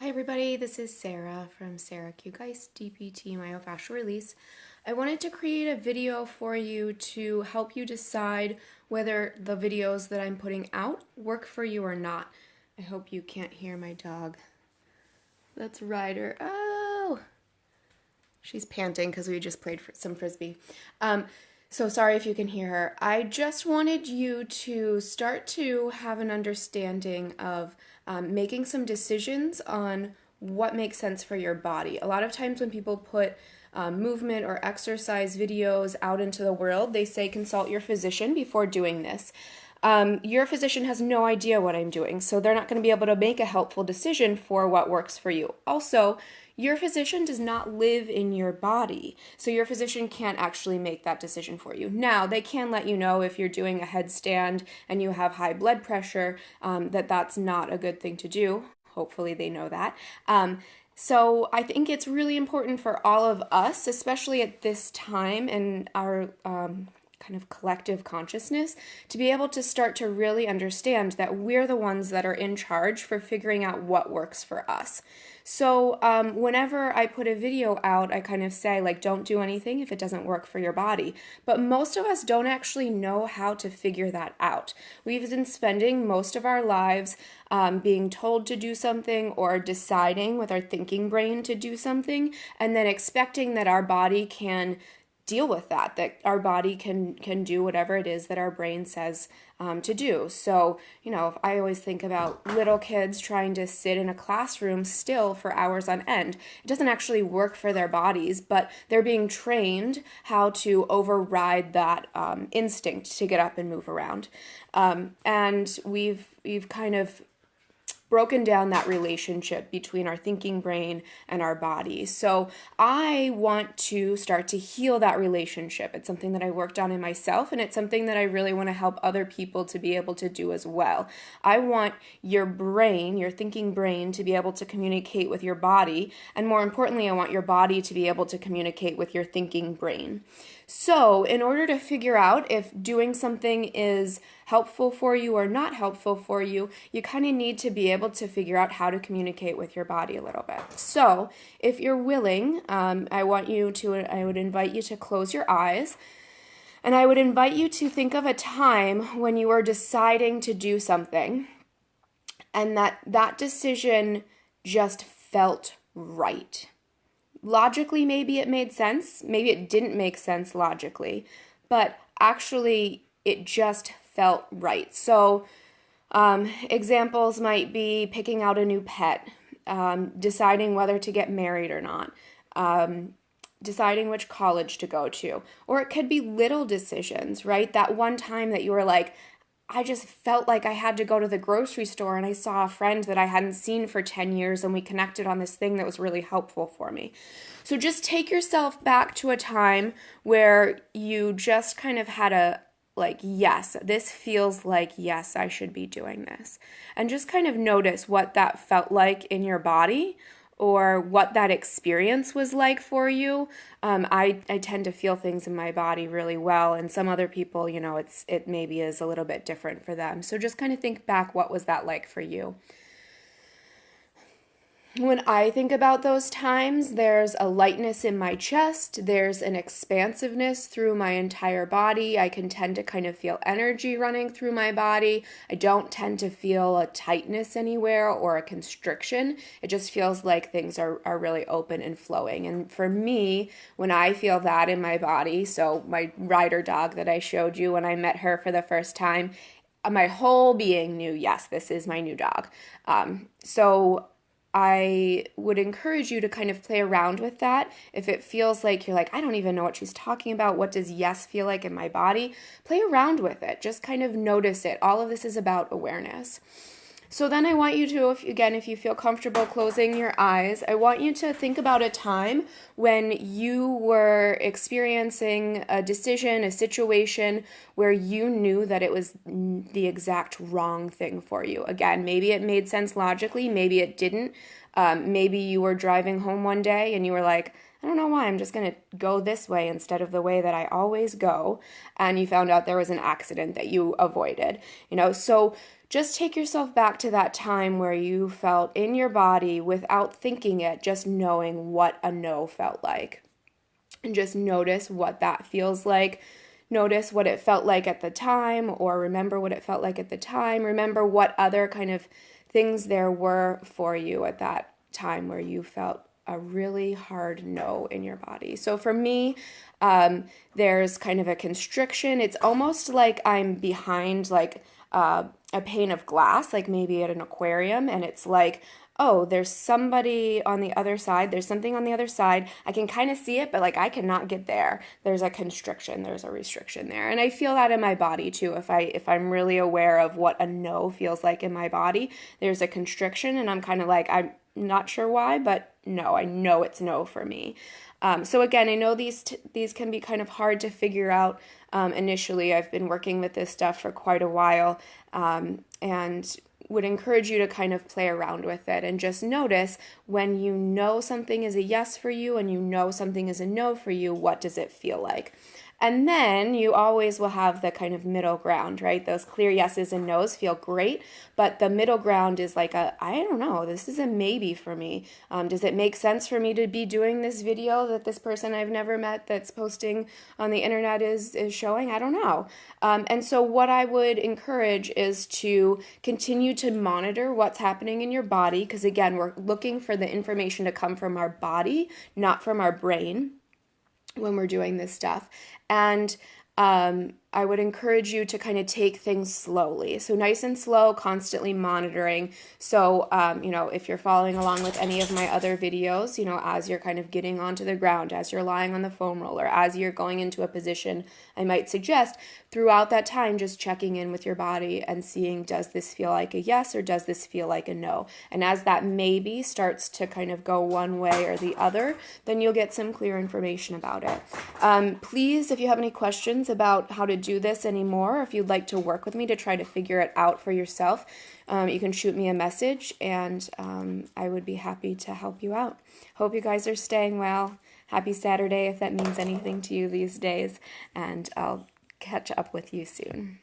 Hi everybody, this is Sarah from Sarah Q Geist DPT Myofascial Release. I wanted to create a video for you to help you decide whether the videos that I'm putting out work for you or not. I hope you can't hear my dog. That's Ryder. Oh! She's panting because we just played some frisbee. So sorry if you can hear her. I just wanted you to start to have an understanding of making some decisions on what makes sense for your body. A lot of times when people put movement or exercise videos out into the world, they say consult your physician before doing this. Your physician has no idea what I'm doing, so they're not going to be able to make a helpful decision for what works for you. Also, your physician does not live in your body, so your physician can't actually make that decision for you. Now, they can let you know if you're doing a headstand and you have high blood pressure, that that's not a good thing to do. Hopefully they know that. So I think it's really important for all of us, especially at this time in our kind of collective consciousness, to be able to start to really understand that we're the ones that are in charge for figuring out what works for us. So whenever I put a video out, I kind of say, like, don't do anything if it doesn't work for your body. But most of us don't actually know how to figure that out. We've been spending most of our lives being told to do something or deciding with our thinking brain to do something, and then expecting that our body can deal with that our body can do whatever it is that our brain says to do. So, if I always think about little kids trying to sit in a classroom still for hours on end. It doesn't actually work for their bodies, but they're being trained how to override that instinct to get up and move around. And we've kind of broken down that relationship between our thinking brain and our body. So I want to start to heal that relationship. It's something that I worked on in myself, and it's something that I really want to help other people to be able to do as well. I want your brain, your thinking brain, to be able to communicate with your body, and more importantly, I want your body to be able to communicate with your thinking brain. So in order to figure out if doing something is helpful for you or not helpful for you, you kind of need to be able to figure out how to communicate with your body a little bit. So if you're willing, I would invite you to close your eyes, and I would invite you to think of a time when you were deciding to do something and that decision just felt right. Logically, maybe it made sense. Maybe it didn't make sense logically, but actually it just felt right. So examples might be picking out a new pet, deciding whether to get married or not, deciding which college to go to. Or it could be little decisions, right? That one time that you were like, I just felt like I had to go to the grocery store, and I saw a friend that I hadn't seen for 10 years, and we connected on this thing that was really helpful for me. So just take yourself back to a time where you just kind of had a, yes, this feels like, yes, I should be doing this. And just kind of notice what that felt like in your body, or what that experience was like for you. I tend to feel things in my body really well, and some other people, it maybe is a little bit different for them. So just kind of think back, what was that like for you? When I think about those times, there's a lightness in my chest, there's an expansiveness through my entire body. I can tend to kind of feel energy running through my body. I don't tend to feel a tightness anywhere or a constriction. It just feels like things are really open and flowing. And for me, when I feel that in my body, so my Ryder dog that I showed you when I met her for the first time, my whole being knew, yes, this is my new dog. So I would encourage you to kind of play around with that. If it feels like you're like, I don't even know what she's talking about, what does yes feel like in my body? Play around with it. Just kind of notice it. All of this is about awareness. So then I want you to, if you feel comfortable closing your eyes, I want you to think about a time when you were experiencing a decision, a situation where you knew that it was the exact wrong thing for you. Again, maybe it made sense logically, maybe it didn't. Maybe you were driving home one day and you were like, I don't know why, I'm just going to go this way instead of the way that I always go. And you found out there was an accident that you avoided, so just take yourself back to that time where you felt in your body without thinking it, just knowing what a no felt like. And just notice what that feels like. Notice what it felt like at the time, or remember what it felt like at the time. Remember what other kind of things there were for you at that time where you felt a really hard no in your body. So for me, there's kind of a constriction. It's almost like I'm behind like a pane of glass, like maybe at an aquarium, and it's like, oh, there's somebody on the other side. There's something on the other side. I can kind of see it, but like I cannot get there. There's a constriction. There's a restriction there. And I feel that in my body too. If I'm really aware of what a no feels like in my body, there's a constriction and I'm kind of like, I'm not sure why, but no, I know it's no for me. So again, I know these can be kind of hard to figure out initially. I've been working with this stuff for quite a while, and would encourage you to kind of play around with it and just notice when you know something is a yes for you and you know something is a no for you, what does it feel like? And then you always will have the kind of middle ground, right? Those clear yeses and nos feel great, but the middle ground is like I don't know, this is a maybe for me. Does it make sense for me to be doing this video that this person I've never met that's posting on the internet is showing? I don't know. And so what I would encourage is to continue to monitor what's happening in your body, because again, we're looking for the information to come from our body, not from our brain when we're doing this stuff. And I would encourage you to kind of take things slowly. So nice and slow, constantly monitoring. So, if you're following along with any of my other videos, as you're kind of getting onto the ground, as you're lying on the foam roller, as you're going into a position, I might suggest throughout that time, just checking in with your body and seeing, does this feel like a yes or does this feel like a no? And as that maybe starts to kind of go one way or the other, then you'll get some clear information about it. Please, if you have any questions about how to do this anymore, if you'd like to work with me to try to figure it out for yourself, you can shoot me a message and I would be happy to help you out. Hope you guys are staying well. Happy Saturday if that means anything to you these days, and I'll catch up with you soon.